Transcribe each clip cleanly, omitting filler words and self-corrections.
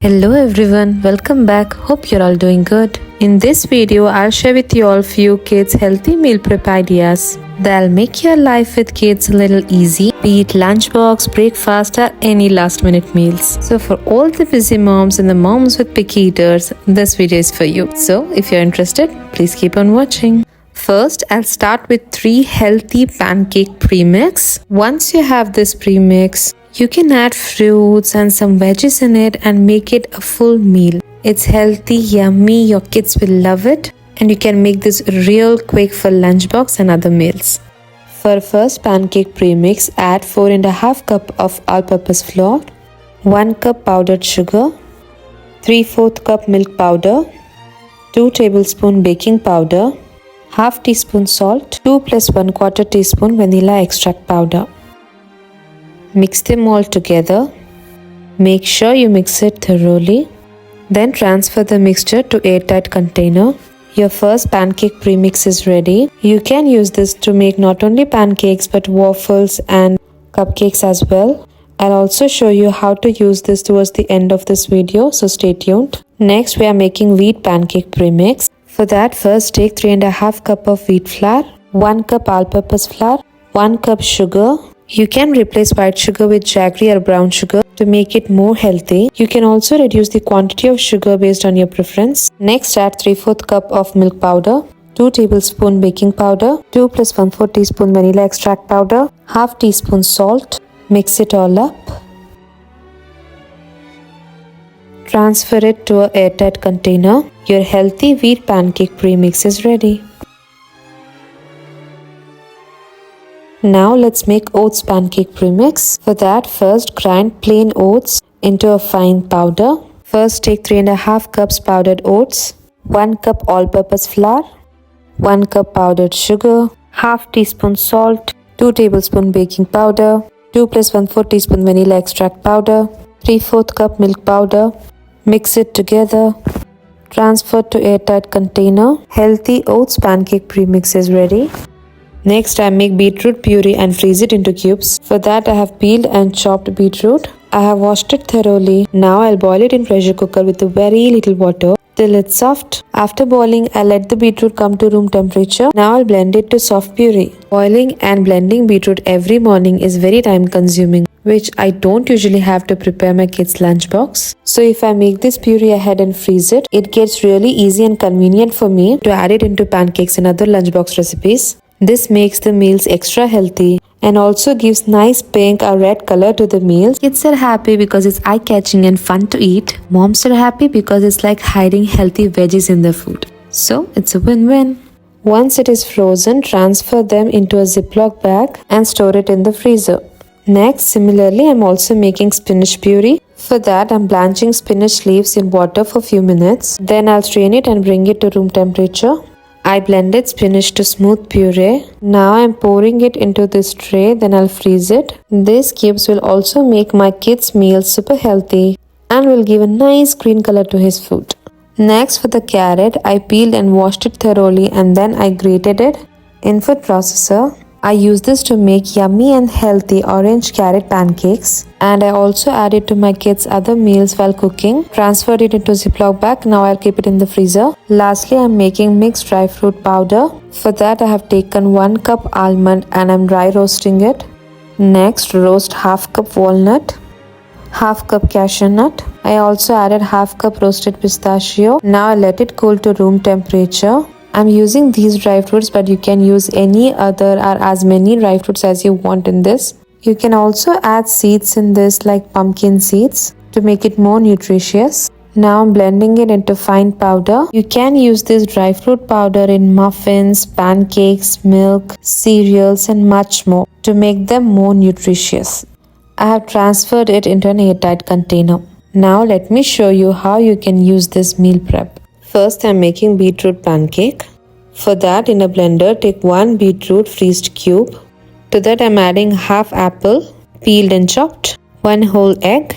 Hello everyone, welcome back. Hope you're all doing good. In this video, I'll share with you all few kids healthy meal prep ideas that'll make your life with kids a little easy, be it lunchbox, breakfast or any last minute meals. So for all the busy moms and the moms with picky eaters, this video is for you. So if you're interested, please keep on watching. First, I'll start with 3 healthy pancake premix. Once you have this premix, you can add fruits and some veggies in it and make it a full meal. It's healthy, yummy, your kids will love it, and you can make this real quick for lunchbox and other meals. For first pancake premix, add 4.5 cup of all-purpose flour, 1 cup powdered sugar, 3/4 cup milk powder, 2 tablespoon baking powder, half teaspoon salt, 2 plus 1/4 teaspoon vanilla extract powder. Mix them all together. Make sure you mix it thoroughly. Then transfer the mixture to airtight container. Your first pancake premix is ready. You can use this to make not only pancakes but waffles and cupcakes as well. I'll also show you how to use this towards the end of this video, so stay tuned. Next, we are making wheat pancake premix. For that, first take 3.5 cup of wheat flour, 1 cup all-purpose flour, 1 cup sugar. You can replace white sugar with jaggery or brown sugar to make it more healthy. You can also reduce the quantity of sugar based on your preference. Next, add 3/4 cup of milk powder, 2 tablespoon baking powder, 2 plus 1/4 teaspoon vanilla extract powder, half teaspoon salt. Mix it all up. Transfer it to an airtight container. Your healthy wheat pancake premix is ready. Now let's make oats pancake premix. For that, first grind plain oats into a fine powder. First take 3.5 cups powdered oats, 1 cup all-purpose flour, 1 cup powdered sugar, half teaspoon salt, 2 tablespoon baking powder, 2 plus 1/4 teaspoon vanilla extract powder, 3/4 cup milk powder. Mix it together. Transfer to airtight container. Healthy oats pancake premix is ready. Next, I make beetroot puree and freeze it into cubes. For that, I have peeled and chopped beetroot. I have washed it thoroughly. Now I'll boil it in pressure cooker with very little water till it's soft. After boiling, I'll let the beetroot come to room temperature. Now I'll blend it to soft puree. Boiling and blending beetroot every morning is very time consuming, which I don't usually have to prepare my kids' lunchbox. So if I make this puree ahead and freeze it, it gets really easy and convenient for me to add it into pancakes and other lunchbox recipes. This makes the meals extra healthy and also gives nice pink or red color to the meals. Kids are happy because it's eye-catching and fun to eat. Moms are happy because it's like hiding healthy veggies in their food. So it's a win-win. Once it is frozen, transfer them into a Ziploc bag and store it in the freezer. Next, similarly, I'm also making spinach puree. For that, I'm blanching spinach leaves in water for a few minutes. Then I'll strain it and bring it to room temperature. I blended spinach to smooth puree. Now I'm pouring it into this tray, then I'll freeze it. These cubes will also make my kids' meal super healthy and will give a nice green color to his food. Next, for the carrot, I peeled and washed it thoroughly and then I grated it in food processor. I use this to make yummy and healthy orange carrot pancakes, and I also add it to my kids' other meals while cooking. Transferred it into Ziploc bag. Now I'll keep it in the freezer. Lastly, I'm making mixed dry fruit powder. For that, I have taken 1 cup almond and I'm dry roasting it. Next, roast half cup walnut, half cup cashew nut. I also added half cup roasted pistachio. Now I let it cool to room temperature. I'm using these dry fruits, but you can use any other or as many dry fruits as you want in this. You can also add seeds in this like pumpkin seeds to make it more nutritious. Now I'm blending it into fine powder. You can use this dry fruit powder in muffins, pancakes, milk, cereals and much more to make them more nutritious. I have transferred it into an airtight container. Now let me show you how you can use this meal prep. First, I'm making beetroot pancake. For that, in a blender, take 1 beetroot freezed cube. To that, I'm adding half apple, peeled and chopped, 1 whole egg.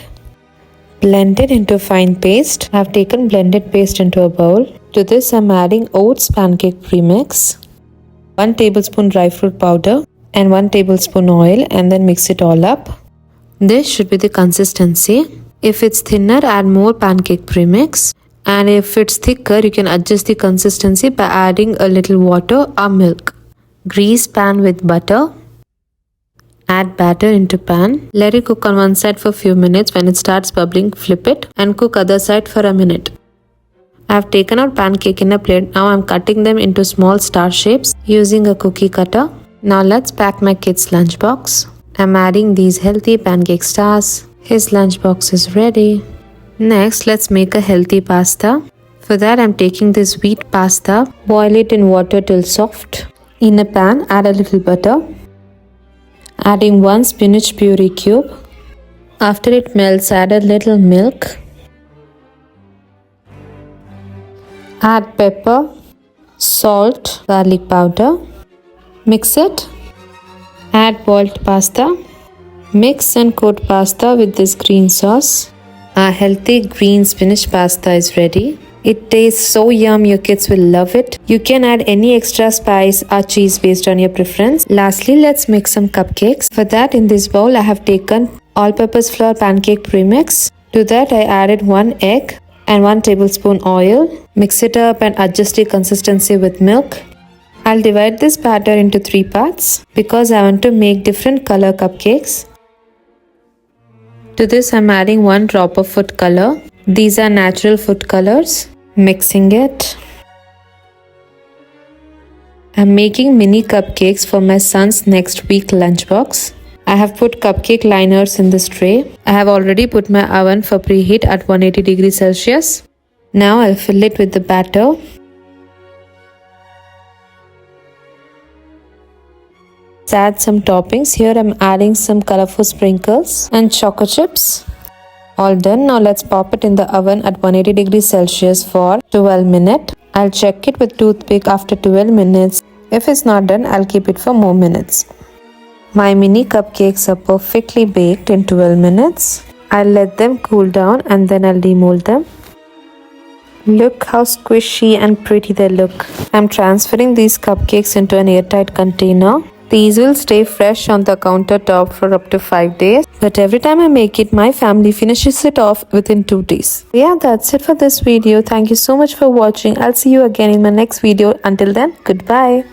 Blend it into fine paste. I've taken blended paste into a bowl. To this, I'm adding oats pancake premix, 1 tablespoon dry fruit powder, and 1 tablespoon oil, and then mix it all up. This should be the consistency. If it's thinner, add more pancake premix. And if it's thicker, you can adjust the consistency by adding a little water or milk. Grease pan with butter. Add batter into pan. Let it cook on one side for a few minutes. When it starts bubbling, flip it and cook other side for a minute. I have taken out pancake in a plate. Now I am cutting them into small star shapes using a cookie cutter. Now let's pack my kid's lunchbox. I am adding these healthy pancake stars. His lunchbox is ready. Next, let's make a healthy pasta. For that, I am taking this wheat pasta. Boil it in water till soft. In a pan, add a little butter. Adding 1 spinach puree cube. After it melts, add a little milk. Add pepper, salt, garlic powder. Mix it. Add boiled pasta. Mix and coat pasta with this green sauce. Our healthy green spinach pasta is ready. It tastes so yum, your kids will love it. You can add any extra spice or cheese based on your preference. Lastly, let's make some cupcakes. For that, in this bowl, I have taken all-purpose flour pancake premix. To that, I added 1 egg and 1 tablespoon oil. Mix it up and adjust the consistency with milk. I'll divide this batter into 3 parts because I want to make different color cupcakes. To this, I'm adding 1 drop of food color. These are natural food colors. Mixing it. I'm making mini cupcakes for my son's next week lunchbox. I have put cupcake liners in this tray. I have already put my oven for preheat at 180 degrees Celsius. Now I'll fill it with the batter. Let's add some toppings. Here I'm adding some colorful sprinkles and choco chips. All done. Now let's pop it in the oven at 180 degrees Celsius for 12 minutes. I'll check it with toothpick after 12 minutes. If it's not done, I'll keep it for more minutes. My mini cupcakes are perfectly baked in 12 minutes. I'll let them cool down and then I'll demold them. Look how squishy and pretty they look. I'm transferring these cupcakes into an airtight container. These will stay fresh on the countertop for up to 5 days. But every time I make it, my family finishes it off within 2 days. Yeah, that's it for this video. Thank you so much for watching. I'll see you again in my next video. Until then, goodbye.